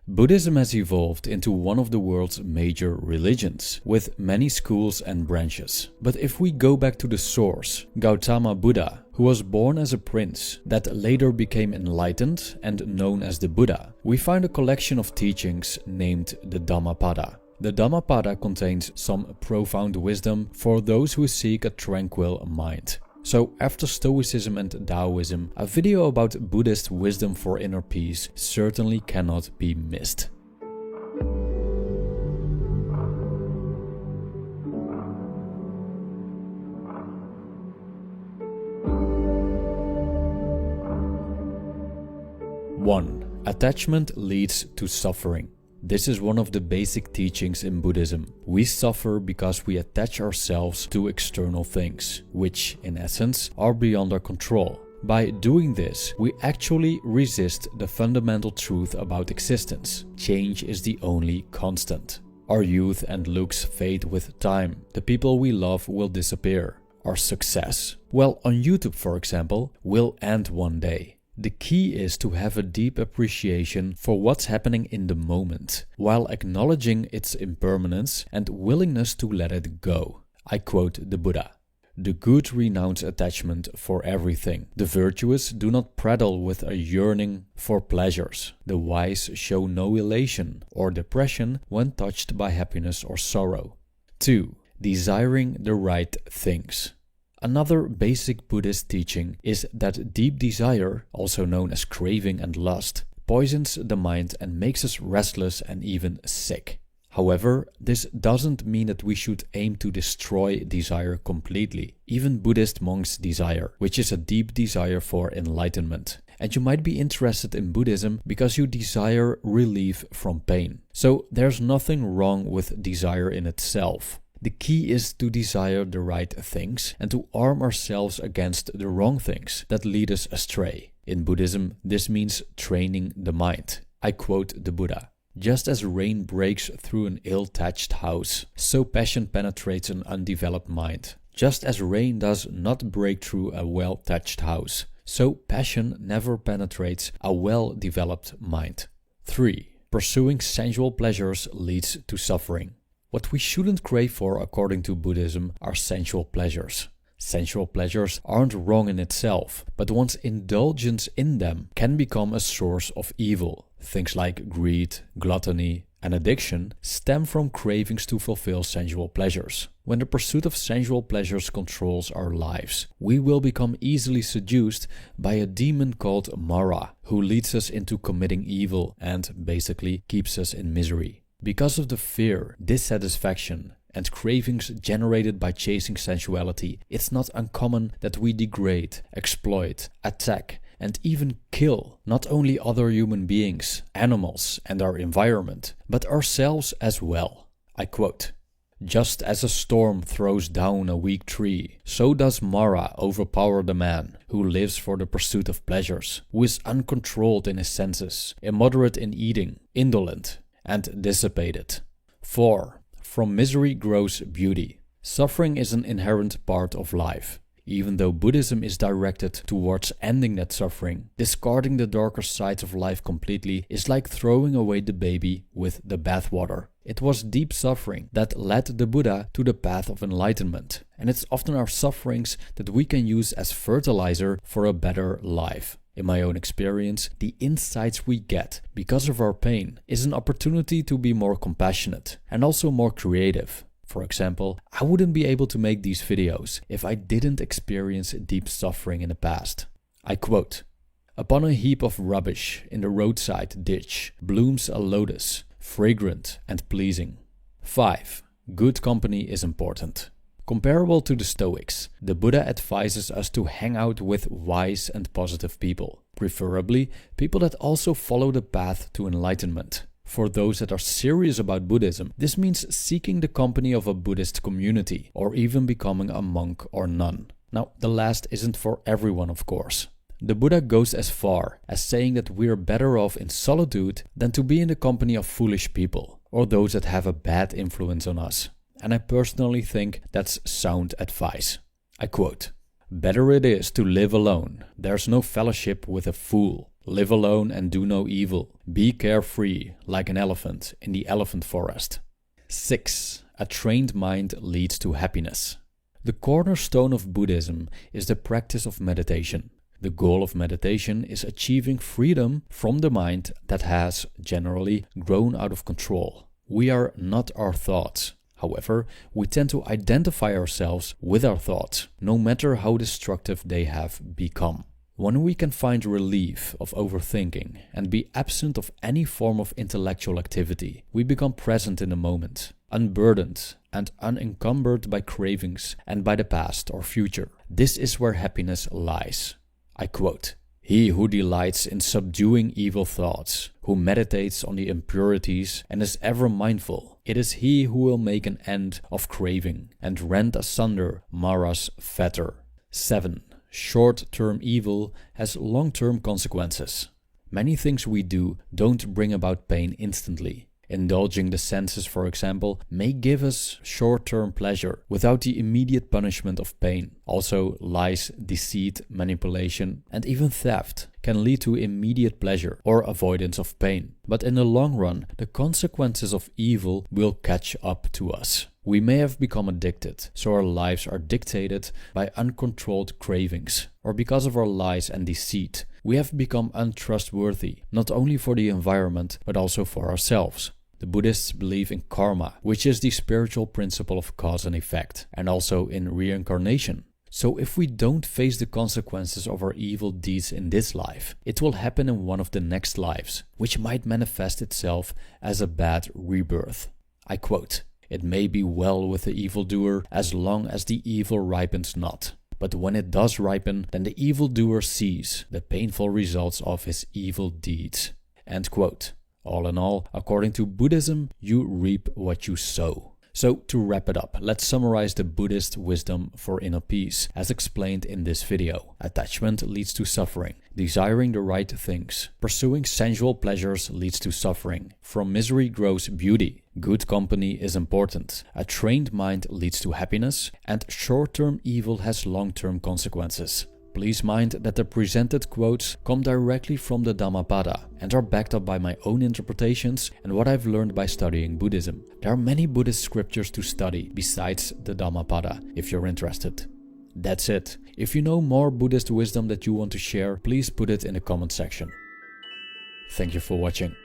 Buddhism has evolved into one of the world's major religions, with many schools and branches. But if we go back to the source, Gautama Buddha, who was born as a prince that later became enlightened and known as the Buddha, we find a collection of teachings named the Dhammapada. The Dhammapada contains some profound wisdom for those who seek a tranquil mind. So after Stoicism and Taoism, a video about Buddhist wisdom for inner peace certainly cannot be missed. One, attachment leads to suffering. This is one of the basic teachings in Buddhism. We suffer because we attach ourselves to external things, which, in essence, are beyond our control. By doing this, we actually resist the fundamental truth about existence. Change is the only constant. Our youth and looks fade with time. The people we love will disappear. Our success, well, on YouTube for example, will end one day. The key is to have a deep appreciation for what's happening in the moment, while acknowledging its impermanence and willingness to let it go. I quote the Buddha. The good renounce attachment for everything. The virtuous do not prattle with a yearning for pleasures. The wise show no elation or depression when touched by happiness or sorrow. 2. Desiring the right things. Another basic Buddhist teaching is that deep desire, also known as craving and lust, poisons the mind and makes us restless and even sick. However, this doesn't mean that we should aim to destroy desire completely. Even Buddhist monks desire, which is a deep desire for enlightenment. And you might be interested in Buddhism because you desire relief from pain. So there's nothing wrong with desire in itself. The key is to desire the right things and to arm ourselves against the wrong things that lead us astray. In Buddhism, this means training the mind. I quote the Buddha. Just as rain breaks through an ill-thatched house, so passion penetrates an undeveloped mind. Just as rain does not break through a well-thatched house, so passion never penetrates a well-developed mind. 3. Pursuing sensual pleasures leads to suffering. What we shouldn't crave for, according to Buddhism, are sensual pleasures. Sensual pleasures aren't wrong in itself, but one's indulgence in them can become a source of evil. Things like greed, gluttony, and addiction stem from cravings to fulfill sensual pleasures. When the pursuit of sensual pleasures controls our lives, we will become easily seduced by a demon called Mara, who leads us into committing evil and basically keeps us in misery. Because of the fear, dissatisfaction, and cravings generated by chasing sensuality, it's not uncommon that we degrade, exploit, attack, and even kill not only other human beings, animals, and our environment, but ourselves as well. I quote, "Just as a storm throws down a weak tree, so does Mara overpower the man who lives for the pursuit of pleasures, who is uncontrolled in his senses, immoderate in eating, indolent, and dissipated." 4. From misery grows beauty. Suffering is an inherent part of life. Even though Buddhism is directed towards ending that suffering, discarding the darker sides of life completely is like throwing away the baby with the bathwater. It was deep suffering that led the Buddha to the path of enlightenment, and it's often our sufferings that we can use as fertilizer for a better life. In my own experience, the insights we get because of our pain is an opportunity to be more compassionate and also more creative. For example, I wouldn't be able to make these videos if I didn't experience deep suffering in the past. I quote, "Upon a heap of rubbish in the roadside ditch blooms a lotus, fragrant and pleasing." 5. Good company is important. Comparable to the Stoics, the Buddha advises us to hang out with wise and positive people, preferably people that also follow the path to enlightenment. For those that are serious about Buddhism, this means seeking the company of a Buddhist community, or even becoming a monk or nun. Now, the last isn't for everyone, of course. The Buddha goes as far as saying that we're better off in solitude than to be in the company of foolish people, or those that have a bad influence on us. And I personally think that's sound advice. I quote, "Better it is to live alone. There's no fellowship with a fool. Live alone and do no evil. Be carefree like an elephant in the elephant forest. 6. A trained mind leads to happiness. The cornerstone of Buddhism is the practice of meditation. The goal of meditation is achieving freedom from the mind that has, generally, grown out of control. We are not our thoughts. However, we tend to identify ourselves with our thoughts, no matter how destructive they have become. When we can find relief of overthinking and be absent of any form of intellectual activity, we become present in the moment, unburdened and unencumbered by cravings and by the past or future. This is where happiness lies. I quote, "He who delights in subduing evil thoughts, who meditates on the impurities and is ever mindful, it is he who will make an end of craving and rend asunder Mara's fetter." 7. Short-term evil has long-term consequences. Many things we do don't bring about pain instantly. Indulging the senses, for example, may give us short-term pleasure without the immediate punishment of pain. Also, lies, deceit, manipulation, and even theft can lead to immediate pleasure or avoidance of pain. But in the long run, the consequences of evil will catch up to us. We may have become addicted, so our lives are dictated by uncontrolled cravings, or because of our lies and deceit, we have become untrustworthy, not only for the environment, but also for ourselves. The Buddhists believe in karma, which is the spiritual principle of cause and effect, and also in reincarnation. So if we don't face the consequences of our evil deeds in this life, it will happen in one of the next lives, which might manifest itself as a bad rebirth. I quote, "It may be well with the evildoer as long as the evil ripens not. But when it does ripen, then the evildoer sees the painful results of his evil deeds." End quote. All in all, according to Buddhism, you reap what you sow. So to wrap it up, let's summarize the Buddhist wisdom for inner peace, as explained in this video. Attachment leads to suffering. Desiring the right things, pursuing sensual pleasures leads to suffering. From misery grows beauty. Good company is important. A trained mind leads to happiness, and short-term evil has long-term consequences. Please mind that the presented quotes come directly from the Dhammapada and are backed up by my own interpretations and what I've learned by studying Buddhism. There are many Buddhist scriptures to study besides the Dhammapada if you're interested. That's it. If you know more Buddhist wisdom that you want to share, please put it in the comment section. Thank you for watching.